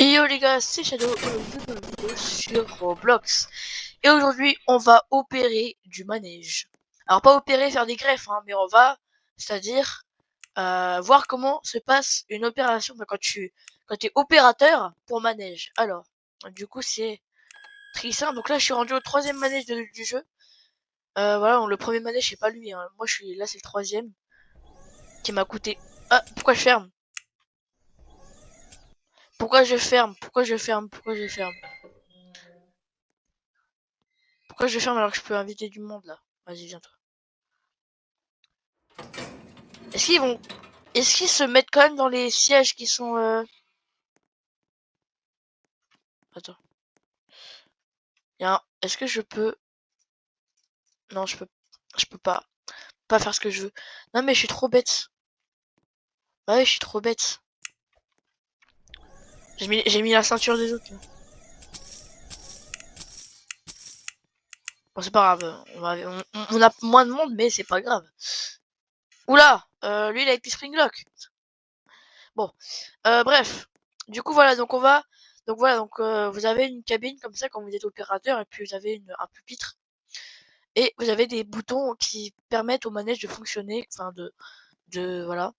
Et yo les gars, c'est Shadow, une nouvelle vidéo sur Roblox. Et aujourd'hui, on va opérer du manège. Alors pas opérer, faire des greffes, hein, mais on va, c'est-à-dire voir comment se passe une opération quand tu es opérateur pour manège. Alors, du coup c'est très simple. Donc là, je suis rendu au troisième manège du jeu. Voilà, le premier manège c'est pas lui, hein. Moi je suis là, c'est le troisième qui m'a coûté. Ah, pourquoi je ferme? Pourquoi je ferme? Pourquoi je ferme? Pourquoi je ferme? Pourquoi je ferme alors que je peux inviter du monde là? Vas-y, viens-toi. Est-ce qu'ils vont. Est-ce qu'ils se mettent quand même dans les sièges qui sont. Attends. Est-ce que je peux. Non, je peux. Je peux pas. Pas faire ce que je veux. Non, mais je suis trop bête. Bah ouais, je suis trop bête. J'ai mis la ceinture des autres là. Bon, c'est pas grave. On a moins de monde, mais c'est pas grave. Oula! Lui, il a été Springlock. Bon. Bref. Du coup, voilà. Donc, on va. Donc, voilà. Donc, vous avez une cabine comme ça quand vous êtes opérateur. Et puis, vous avez un pupitre. Et vous avez des boutons qui permettent au manège de fonctionner. Enfin, voilà.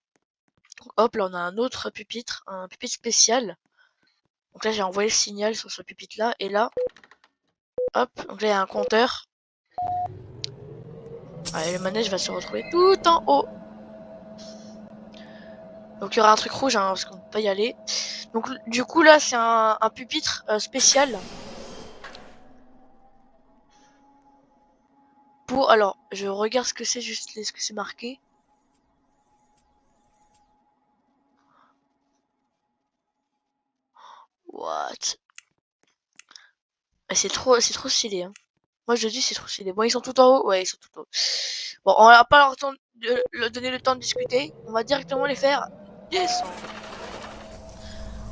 Donc, hop, là, on a un pupitre spécial. Donc là, j'ai envoyé le signal sur ce pupitre là. Et là, hop. Donc là, il y a un compteur. Allez, le manège va se retrouver tout en haut. Donc il y aura un truc rouge, hein, parce qu'on peut pas y aller. Donc du coup là c'est un pupitre spécial pour. Alors je regarde ce que c'est, juste ce que c'est marqué. What? C'est trop stylé. Hein. Moi je dis c'est trop stylé. Bon ils sont tout en haut, ouais ils sont tout en haut. Bon on va pas leur donner le temps de discuter. On va directement les faire descendre.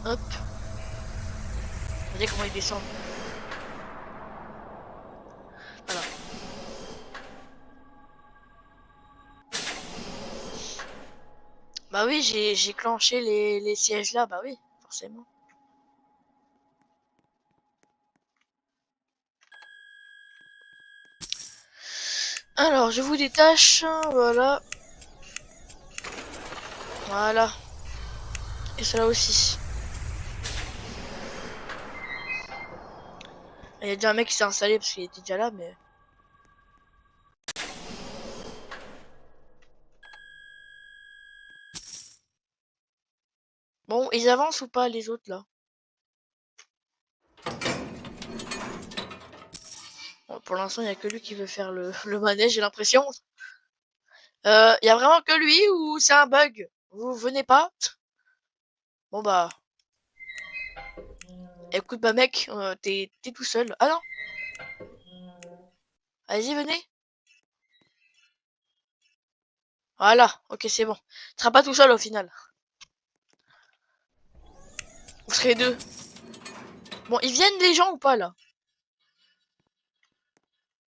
Hop. Regardez comment ils descendent. Voilà. Bah oui j'ai clenché les sièges là, bah oui forcément. Alors, je vous détache, voilà. Voilà. Et cela aussi. Il y a déjà un mec qui s'est installé parce qu'il était déjà là, mais... Bon, ils avancent ou pas, les autres, là? Bon, pour l'instant, il n'y a que lui qui veut faire le manège, j'ai l'impression. Il y a vraiment que lui ou c'est un bug? Vous venez pas? Bon, bah... Écoute, bah mec, t'es tout seul. Ah non! Allez-y, venez. Voilà, ok, c'est bon. Tu seras pas tout seul au final. Vous serez deux. Bon, ils viennent les gens ou pas, là?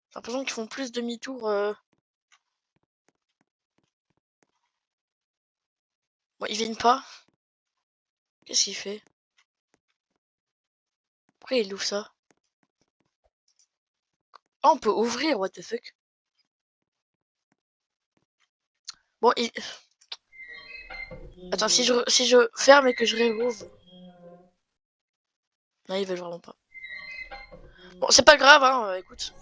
J'ai l'impression qu'ils font plus demi-tour. Bon, ils viennent pas. Qu'est-ce qu'il fait? Pourquoi il ouvre ça? Ah, on peut ouvrir, what the fuck? Bon, attends, si je ferme et que je réouvre... Non, ils veulent vraiment pas. Bon, c'est pas grave, hein, écoute.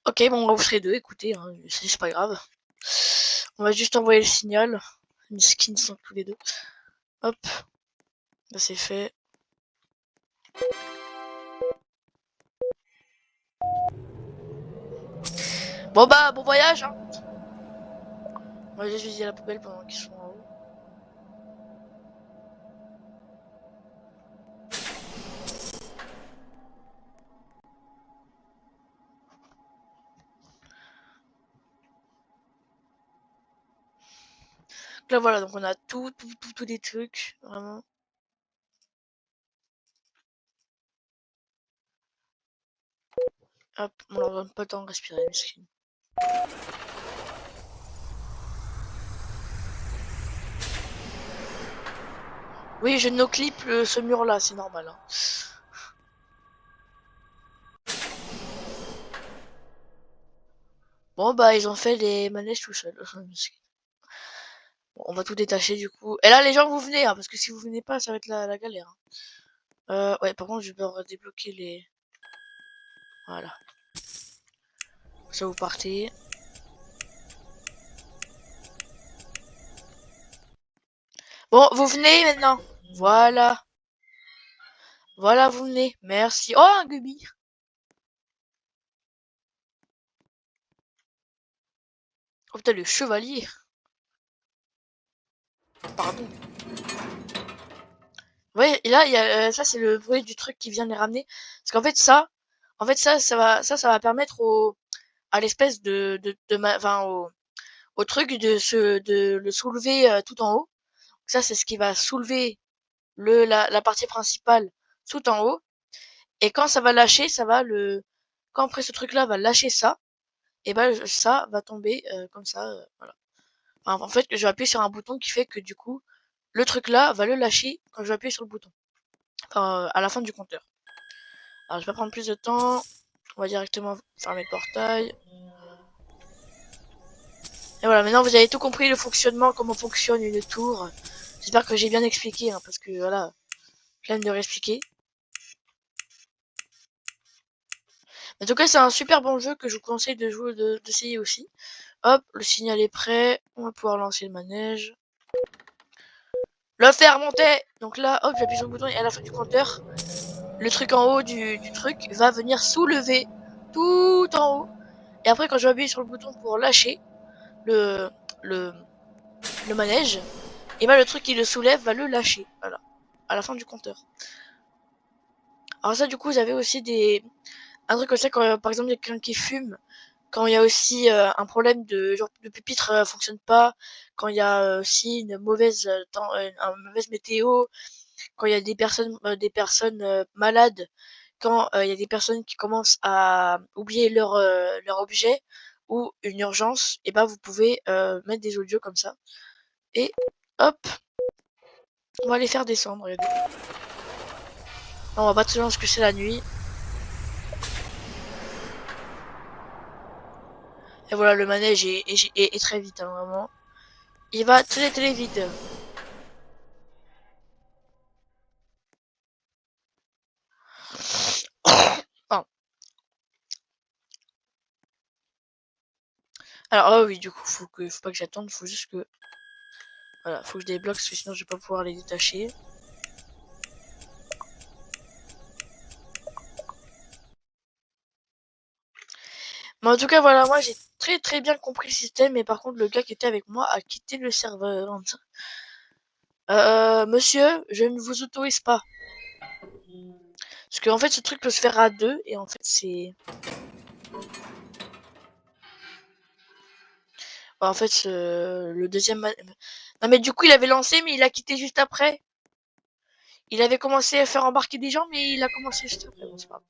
Ok, bon, vous serez deux, écoutez, hein, c'est pas grave. On va juste envoyer le signal. Une skin sont tous les deux. Hop, là c'est fait. Bon bah, bon voyage, hein. On va juste vider la poubelle pendant qu'ils sont en haut. Là voilà, donc on a tous les trucs, vraiment. Hop, on leur donne pas le temps de respirer, mesquine. Oui, je no-clip ce mur-là, c'est normal. Hein. Bon, bah, ils ont fait les manèges tout seuls. Bon, on va tout détacher du coup. Et là, les gens, vous venez, hein, parce que si vous venez pas, ça va être la galère. Hein. Ouais, par contre, je vais débloquer les... Voilà. Ça, vous partez. Bon, vous venez maintenant. Voilà. Voilà, vous venez. Merci. Oh, un Gubi. Oh putain, le chevalier. Pardon. Ouais, et là, il y a, ça, c'est le bruit du truc qui vient les ramener. Parce qu'en fait, ça va permettre à l'espèce enfin, au truc de le soulever tout en haut. Ça, c'est ce qui va soulever la partie principale tout en haut. Et quand ça va lâcher, quand après ce truc-là va lâcher ça, et ben ça va tomber comme ça. Voilà. Enfin, en fait, je vais appuyer sur un bouton qui fait que du coup, le truc-là va le lâcher quand je vais appuyer sur le bouton. Enfin, à la fin du compteur. Alors, je vais pas prendre plus de temps. On va directement fermer le portail. Et voilà, maintenant vous avez tout compris le fonctionnement, comment fonctionne une tour. J'espère que j'ai bien expliqué, hein, parce que voilà, flemme de réexpliquer. En tout cas, c'est un super bon jeu que je vous conseille de jouer, d'essayer aussi. Hop, le signal est prêt. On va pouvoir lancer le manège. Le faire monter. Donc là, hop, j'appuie sur le bouton et à la fin du compteur, le truc en haut du truc va venir soulever tout en haut. Et après, quand je vais appuyer sur le bouton pour lâcher le, le, le manège, et ben le truc qui le soulève va le lâcher. Voilà. À la fin du compteur. Alors ça, du coup, vous avez aussi un truc comme ça quand, par exemple, il y a quelqu'un qui fume. Quand il y a aussi un problème de genre le pupitre fonctionne pas, quand il y a aussi une mauvaise une mauvaise météo, quand il y a des personnes malades, quand il y a des personnes qui commencent à oublier leur objet ou une urgence, et ben vous pouvez mettre des audios comme ça. Et hop, on va les faire descendre. Regardez. Non, on va pas très loin parce que c'est la nuit. Et voilà, le manège est très vite, hein, vraiment. Il va très vite. Pardon. Alors, oh oui, du coup, faut pas que j'attende, faut juste que... Voilà, faut que je débloque, parce que sinon je vais pas pouvoir les détacher. Mais en tout cas, voilà, moi j'ai très bien compris le système, mais par contre, le gars qui était avec moi a quitté le serveur. Monsieur, je ne vous autorise pas. Parce qu'en fait, ce truc peut se faire à deux, et en fait, c'est... En fait, le deuxième... Non, mais du coup, il avait lancé, mais il a quitté juste après. Il avait commencé à faire embarquer des gens, mais il a commencé juste après. Bon, c'est pas grave.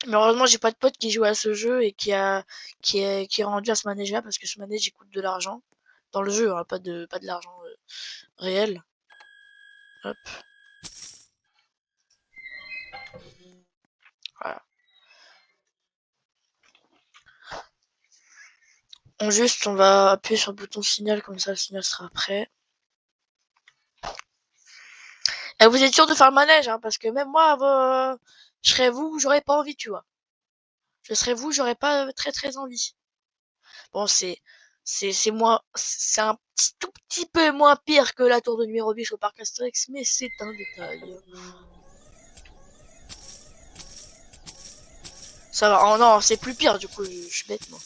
Mais heureusement, j'ai pas de pote qui joue à ce jeu et qui est rendu à ce manège-là, parce que ce manège, il coûte de l'argent. Dans le jeu, hein, pas de l'argent réel. Hop, voilà. On va appuyer sur le bouton signal, comme ça le signal sera prêt. Et vous êtes sûr de faire le manège, hein, parce que même moi, je serais vous, j'aurais pas envie, tu vois. Je serais vous, j'aurais pas très envie. Bon, c'est un tout petit peu moins pire que la tour de numéro 10 au parc Astérix, mais c'est un détail. Ça va. Oh non, c'est plus pire, du coup, je suis bête, moi.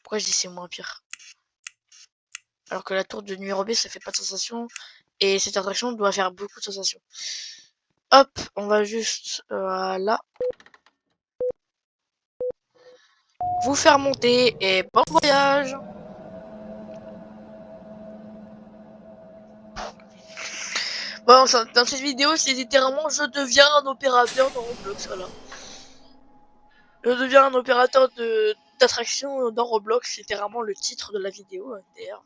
Pourquoi je dis c'est moins pire? Alors que la tour de numéro B, ça fait pas de sensation. Et cette attraction doit faire beaucoup de sensations. Hop, on va juste, voilà, vous faire monter et bon voyage. Bon, dans cette vidéo, c'est littéralement je deviens un opérateur dans Roblox, voilà. Je deviens un opérateur d'attraction dans Roblox, c'est littéralement le titre de la vidéo, d'ailleurs.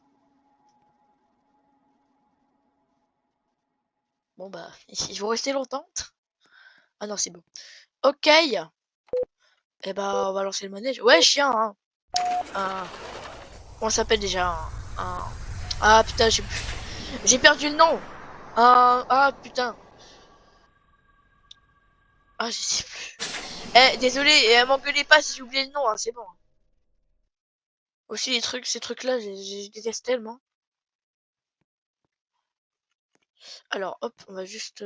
Bon bah, ils vont rester longtemps. Ah non, c'est bon. Ok. Et bah, on va lancer le manège. Ouais, chien, hein. Un... Comment ça s'appelle déjà Ah putain, j'ai perdu le nom. Ah putain. Ah, je sais plus. Eh, désolé, m'engueulez pas si j'ai oublié le nom, hein, c'est bon. Aussi, ces trucs-là, je déteste tellement. Alors, hop, on va juste...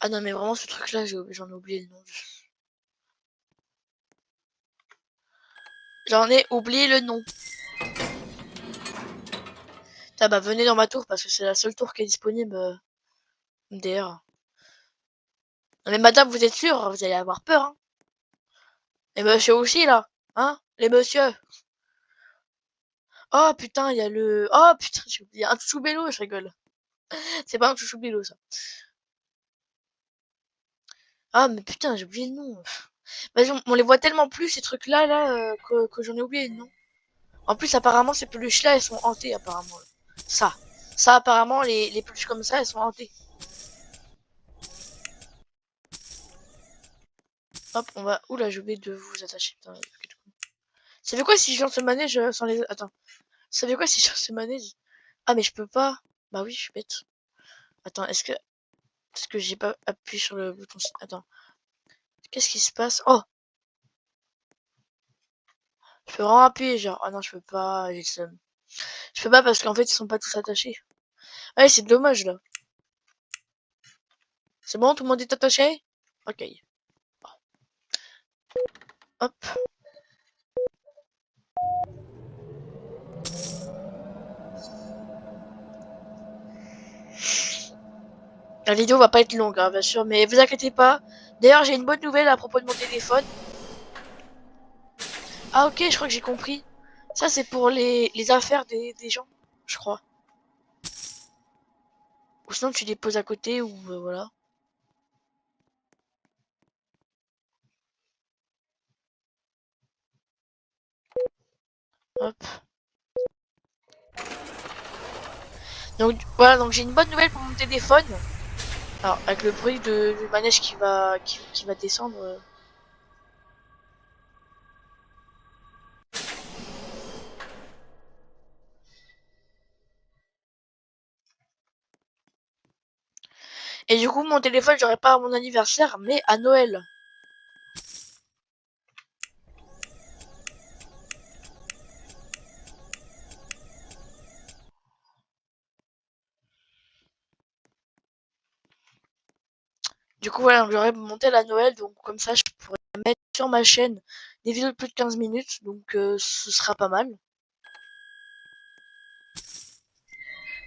Ah non, mais vraiment, ce truc-là, j'en ai oublié le nom. J'en ai oublié le nom. Ah bah, venez dans ma tour, parce que c'est la seule tour qui est disponible, MDR. Non mais madame, vous êtes sûre? Vous allez avoir peur, hein? Et monsieur aussi, là? Hein? Les messieurs? Oh putain, il y a le... Oh putain, j'ai oublié un chouchou bélo, je rigole. C'est pas un chouchou bélo, ça. Ah mais putain, j'ai oublié le nom. Vas-y, on les voit tellement plus, ces trucs-là, que j'en ai oublié le nom. En plus, apparemment, ces peluches-là, elles sont hantées, apparemment. Ça. Ça, apparemment, les peluches comme ça, elles sont hantées. Hop, on va... Oula, j'ai oublié de vous attacher. Putain, ça fait quoi si je lance le manège sans les... Attends. Ça fait quoi si je lance le manège? Ah, mais je peux pas. Bah oui, je suis bête. Attends, est-ce que j'ai pas appuyé sur le bouton... Attends. Qu'est-ce qui se passe? Oh! Je peux vraiment appuyer, genre... Ah non, je peux pas, j'ai le seum. Je peux pas parce qu'en fait, ils sont pas tous attachés. Ouais, c'est dommage, là. C'est bon, tout le monde est attaché? Ok. Hop. La vidéo va pas être longue, hein, bien sûr, mais vous inquiétez pas. D'ailleurs, j'ai une bonne nouvelle à propos de mon téléphone. Ah ok, je crois que j'ai compris. Ça, c'est pour les affaires des gens, je crois. Ou sinon, tu les poses à côté, ou voilà. Hop. Donc voilà, donc j'ai une bonne nouvelle pour mon téléphone. Alors, avec le bruit du manège qui va descendre. Et du coup, mon téléphone, j'aurai pas à mon anniversaire, mais à Noël. Du coup, voilà, j'aurai mon tel à Noël, donc comme ça, je pourrais mettre sur ma chaîne des vidéos de plus de 15 minutes, donc ce sera pas mal.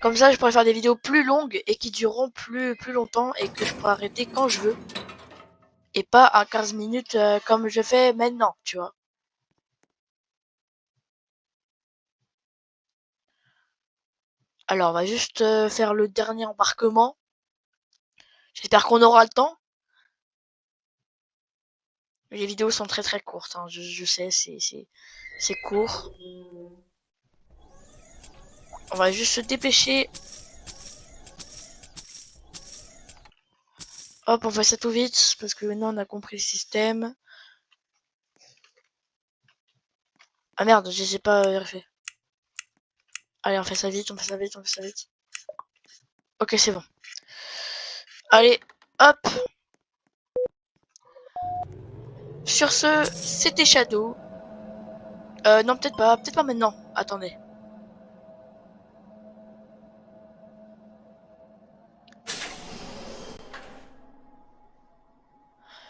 Comme ça, je pourrais faire des vidéos plus longues et qui dureront plus longtemps et que je pourrai arrêter quand je veux. Et pas à 15 minutes comme je fais maintenant, tu vois. Alors, on va juste faire le dernier embarquement. J'espère qu'on aura le temps. Les vidéos sont très courtes, hein. Je sais, c'est court. On va juste se dépêcher. Hop, on fait ça tout vite parce que maintenant on a compris le système. Ah merde, je les ai pas vérifié. Allez, on fait ça vite, on fait ça vite, on fait ça vite. Ok, c'est bon. Allez, hop. Sur ce, c'était Shadow. Non, peut-être pas maintenant. Attendez.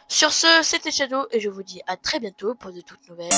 Sur ce, c'était Shadow et je vous dis à très bientôt pour de toutes nouvelles.